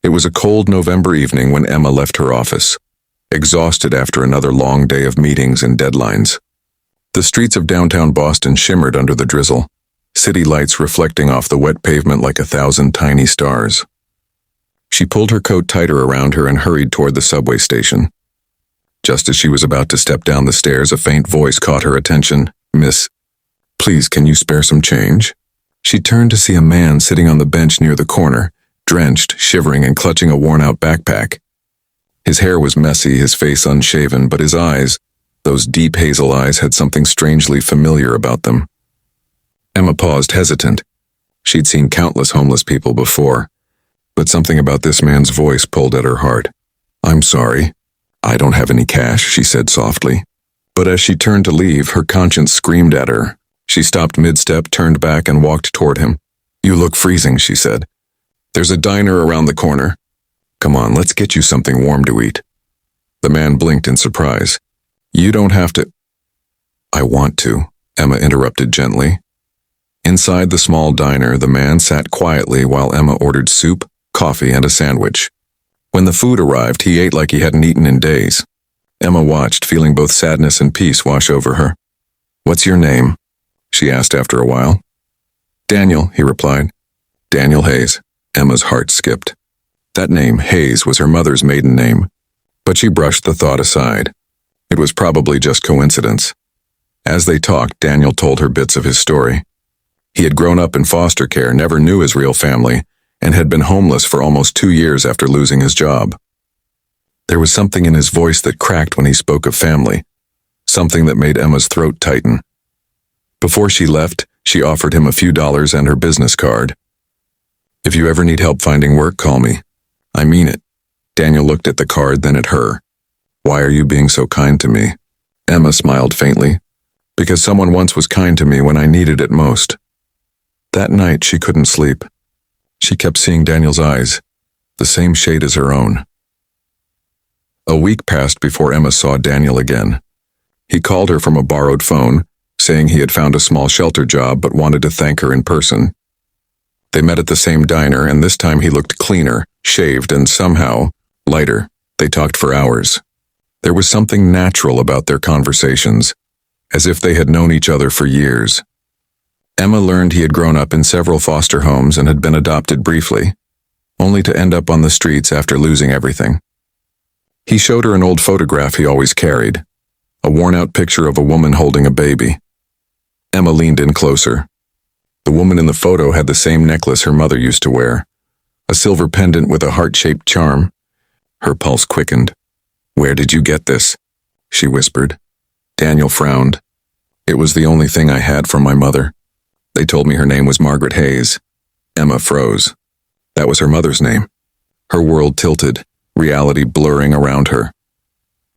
It was a cold November evening when Emma left her office, exhausted after another long day of meetings and deadlines. The streets of downtown Boston shimmered under the drizzle, city lights reflecting off the wet pavement like 1,000 tiny stars. She pulled her coat tighter around her and hurried toward the subway station. Just as she was about to step down the stairs, a faint voice caught her attention. "Miss, please, can you spare some change?" She turned to see a man sitting on the bench near the corner, drenched, shivering, and clutching a worn-out backpack. His hair was messy, his face unshaven, but his eyes, those deep hazel eyes, had something strangely familiar about them. Emma paused, hesitant. She'd seen countless homeless people before, but something about this man's voice pulled at her heart. "I'm sorry. I don't have any cash," she said softly. But as she turned to leave, her conscience screamed at her. She stopped mid-step, turned back, and walked toward him. "You look freezing," she said. "There's a diner around the corner. Come on, let's get you something warm to eat." The man blinked in surprise. "You don't have to." "I want to," Emma interrupted gently. Inside the small diner, the man sat quietly while Emma ordered soup, coffee, and a sandwich. When the food arrived, he ate like he hadn't eaten in days. Emma watched, feeling both sadness and peace wash over her. "What's your name?" she asked after a while. "Daniel," he replied. "Daniel Hayes." Emma's heart skipped. That name, Hayes, was her mother's maiden name, but she brushed the thought aside. It was probably just coincidence. As they talked, Daniel told her bits of his story. He had grown up in foster care, never knew his real family, and had been homeless for almost 2 years after losing his job. There was something in his voice that cracked when he spoke of family, something that made Emma's throat tighten. Before she left, she offered him a few dollars and her business card. "If you ever need help finding work, call me. I mean it." Daniel looked at the card, then at her. "Why are you being so kind to me?" Emma smiled faintly. "Because someone once was kind to me when I needed it most." That night, she couldn't sleep. She kept seeing Daniel's eyes, the same shade as her own. A week passed before Emma saw Daniel again. He called her from a borrowed phone, saying he had found a small shelter job but wanted to thank her in person. They met at the same diner, and this time he looked cleaner, shaved, and somehow lighter. They talked for hours. There was something natural about their conversations, as if they had known each other for years. Emma learned he had grown up in several foster homes and had been adopted briefly, only to end up on the streets after losing everything. He showed her an old photograph he always carried, a worn-out picture of a woman holding a baby. Emma leaned in closer. The woman in the photo had the same necklace her mother used to wear, a silver pendant with a heart-shaped charm. Her pulse quickened. "Where did you get this?" she whispered. Daniel frowned. "It was the only thing I had from my mother. They told me her name was Margaret Hayes." Emma froze. That was her mother's name. Her world tilted, reality blurring around her.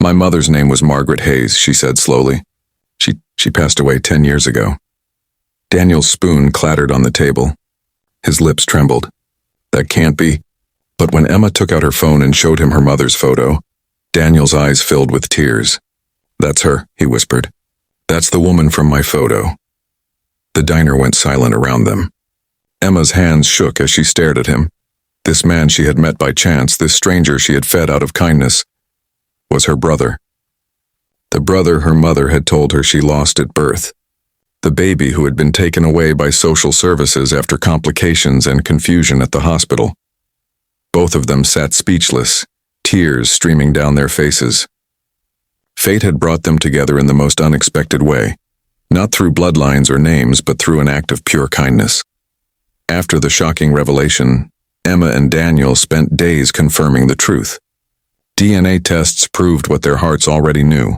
"My mother's name was Margaret Hayes," she said slowly. She passed away 10 years ago." Daniel's spoon clattered on the table. His lips trembled. "That can't be." But when Emma took out her phone and showed him her mother's photo, Daniel's eyes filled with tears. "That's her," he whispered. "That's the woman from my photo." The diner went silent around them. Emma's hands shook as she stared at him. This man she had met by chance, this stranger she had fed out of kindness, was her brother. The brother her mother had told her she lost at birth. The baby who had been taken away by social services after complications and confusion at the hospital. Both of them sat speechless, tears streaming down their faces. Fate had brought them together in the most unexpected way, not through bloodlines or names, but through an act of pure kindness. After the shocking revelation, Emma and Daniel spent days confirming the truth. DNA tests proved what their hearts already knew.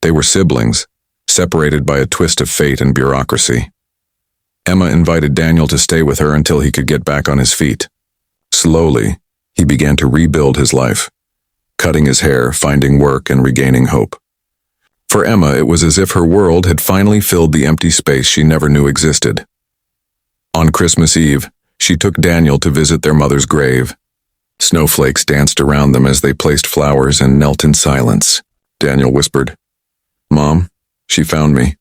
They were siblings, separated by a twist of fate and bureaucracy. Emma invited Daniel to stay with her until he could get back on his feet. Slowly, he began to rebuild his life, cutting his hair, finding work, and regaining hope. For Emma, it was as if her world had finally filled the empty space she never knew existed. On Christmas Eve, she took Daniel to visit their mother's grave. Snowflakes danced around them as they placed flowers and knelt in silence. Daniel whispered, "Mom, she found me."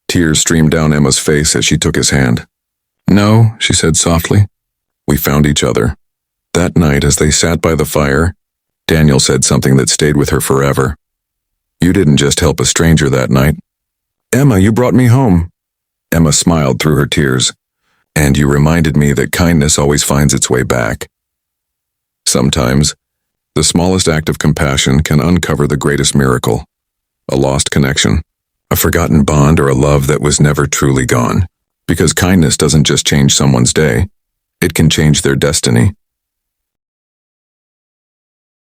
Tears streamed down Emma's face as she took his hand. "No," she said softly. "We found each other. That night, as they sat by the fire, Daniel said something that stayed with her forever. "You didn't just help a stranger that night. Emma, you brought me home." Emma smiled through her tears. "And you reminded me that kindness always finds its way back." Sometimes, the smallest act of compassion can uncover the greatest miracle. A lost connection, a forgotten bond, or a love that was never truly gone. Because kindness doesn't just change someone's day, it can change their destiny.